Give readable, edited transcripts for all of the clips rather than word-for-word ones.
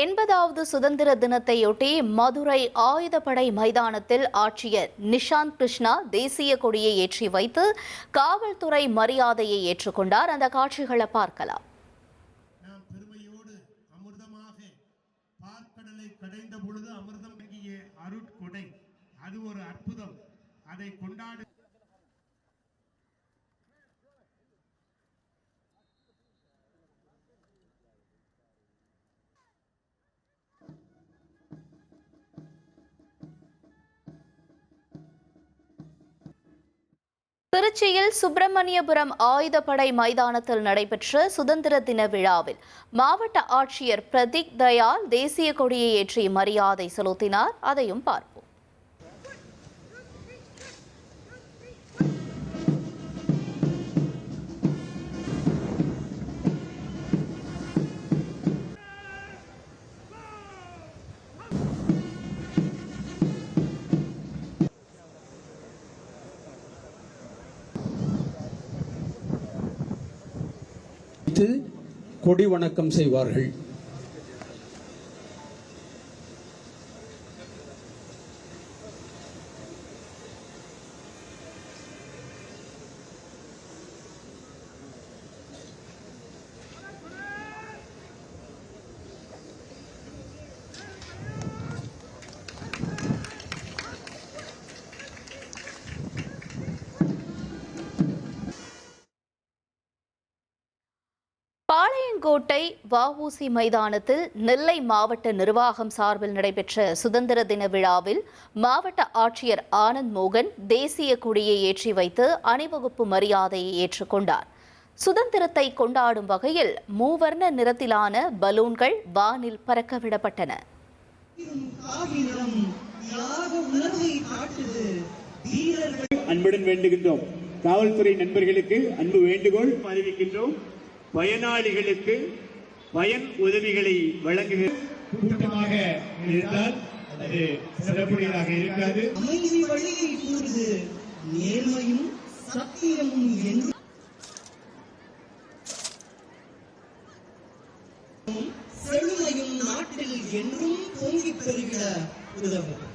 80வது சுதந்திர தினத்தையொட்டி மதுரை ஆயுதப்படை மைதானத்தில் ஆட்சியர் நிஷாந்த் கிருஷ்ணா தேசிய கொடியை ஏற்றி வைத்து காவல்துறை மரியாதையை ஏற்றுக்கொண்டார். அந்த காட்சிகளை பார்க்கலாம். நாம் பெருமையோடு அமிர்தமாக பார்க்கடலை கடைந்த பொழுது அமிர்தம் தங்கிய அருட்கொடை, அது ஒரு அற்புதம். அதை கொண்டாடு திருச்சியில் சுப்பிரமணியபுரம் ஆயுதப்படை மைதானத்தில் நடைபெற்ற சுதந்திர தின விழாவில் மாவட்ட ஆட்சியர் பிரதீக் தயாள் தேசிய கொடியை ஏற்றி மரியாதை செலுத்தினார். அதையும் பார்ப்போம். கொடி வணக்கம் செய்வார்கள். பாளையங்கோட்டை வஉசி மைதானத்தில் நெல்லை மாவட்ட நிர்வாகம் சார்பில் நடைபெற்ற சுதந்திர தின விழாவில் மாவட்ட ஆட்சியர் ஆனந்த் மோகன் தேசிய கொடியை ஏற்றி வைத்து அணிவகுப்பு மரியாதையை ஏற்றுக்கொண்டார். சுதந்திரத்தை கொண்டாடும் வகையில் மூவர்ண நிறத்திலான பலூன்கள் வானில் பறக்கவிடப்பட்டன. அன்புடன் வேண்டுகின்றோம். காவல்துறை நண்பர்களுக்கு அன்பு வேண்டுகோள் அறிவிக்கின்றோம். பயனாளிகளுக்கு பயன் உதவிகளை வழங்குகிற கூட்டமாக இருந்தால் அது சிறப்புடையதாக இருக்காது. அமைதி வழியை கூறுது நேர்மையும் சத்தியமும் என்று செழுமையும் நாட்டில் என்றும் பொங்கிப் பெருகிட உதவும்.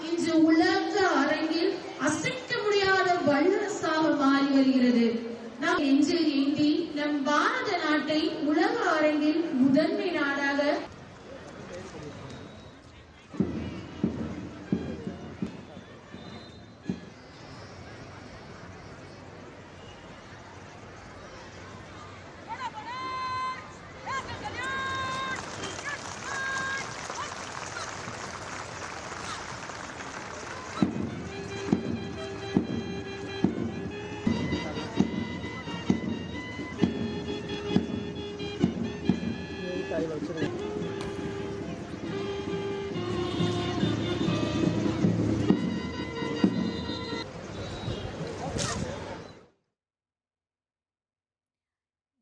இன்று உலக அரங்கில் அசைக்க முடியாத வல்லரசாக மாறி வருகிறது. நாம் நெஞ்சில் ஏந்தி நம் பாரத நாட்டை உலக அரங்கில் முதன்மை நாடாக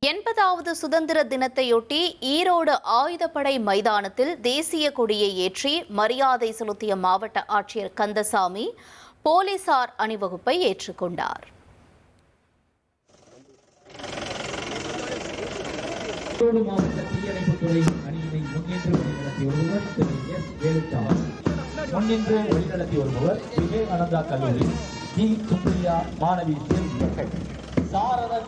எண்பதாவது சுதந்திர தினத்தையொட்டி ஈரோடு ஆயுதப்படை மைதானத்தில் தேசிய கொடியை ஏற்றி மரியாதை செலுத்திய மாவட்ட ஆட்சியர் கந்தசாமி போலீசார் அணிவகுப்பை ஏற்றுக்கொண்டார். ஈரோடு மாவட்ட தீயணைப்புத்துறை அணியினை முன்னின்று வழிநடத்தி வருபவர் விவேகானந்தா கல்லூரி ஜி சுப்ரியா மாணவி சாரதர்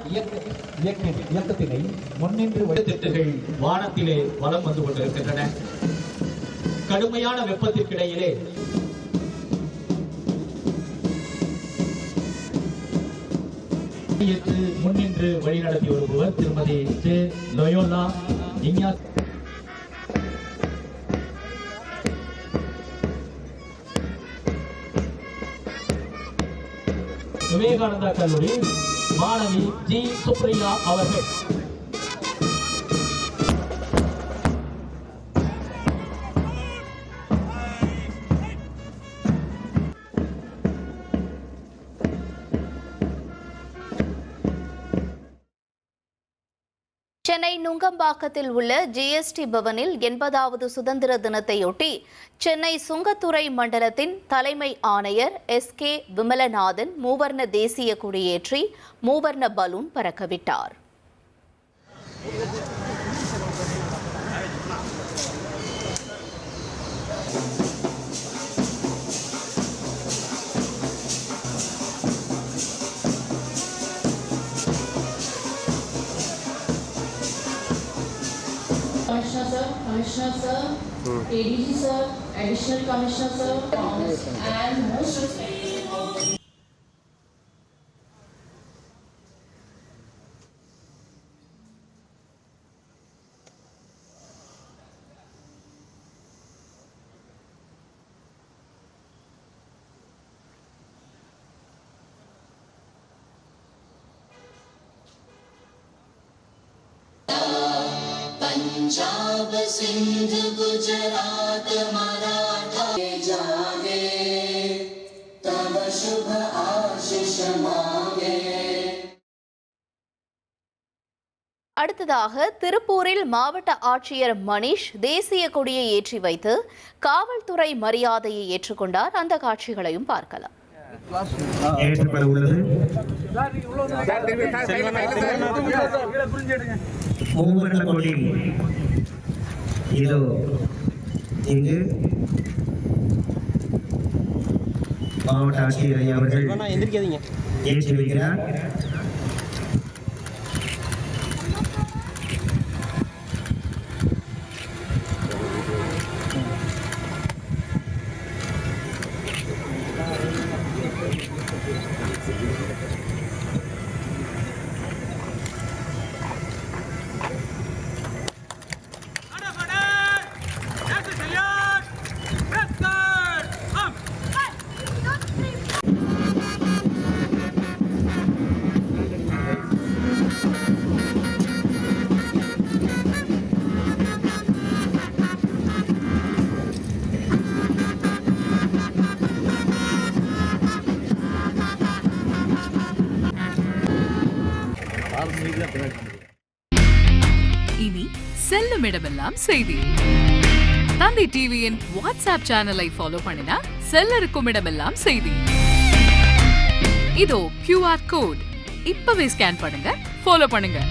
இயக்கத்தினை முன்னின்று திட்டங்கள் வானத்திலே வலம் வந்து கொண்டிருக்கின்றன. கடுமையான வெப்பத்திற்கிடையிலே முன்னின்று வழிநடத்தி வருபவர் திருமதி ஜே லோயோலா இங்யாஸ் விவேகானந்தா கல்லூரி மாணவி ஜி சுப்ரியா அவர்கள். சென்னை நுங்கம்பாக்கத்தில் உள்ள ஜிஎஸ்டி பவனில் 80வது சுதந்திர தினத்தையொட்டி சென்னை சுங்கத்துறை மண்டலத்தின் தலைமை ஆணையர் எஸ்.கே. விமலநாதன் மூவர்ண தேசிய கொடியேற்றி மூவர்ண balloon பறக்கவிட்டார். Commissioner sir, ADG sir, Additional Commissioner sir, and most respected. Punjab Sindh Gujarat Maratha जागे तब शुभ आशीष मांगे. அடுத்ததாக திருப்பூரில் மாவட்ட ஆட்சியர் மணிஷ் தேசிய கொடியை ஏற்றி வைத்து காவல்துறை மரியாதையை ஏற்றுக்கொண்டார். அந்த காட்சிகளையும் பார்க்கலாம். ஏற்றப்பட உள்ளது மூவர்ண கொடி இதோ இங்கு மாவட்ட ஆட்சியர் அவர்கள் ஏற்றி வைக்கிறார். இனி செல்லும் இடமெல்லாம் செய்தி. தந்தை டிவியின் வாட்ஸ்அப் சேனலை ஃபாலோ பண்ணினா செல்ல இருக்கும் இடமெல்லாம் செய்தி. இதோ QR கோட் இப்பவே ஸ்கேன் பண்ணுங்க, ஃபாலோ பண்ணுங்க.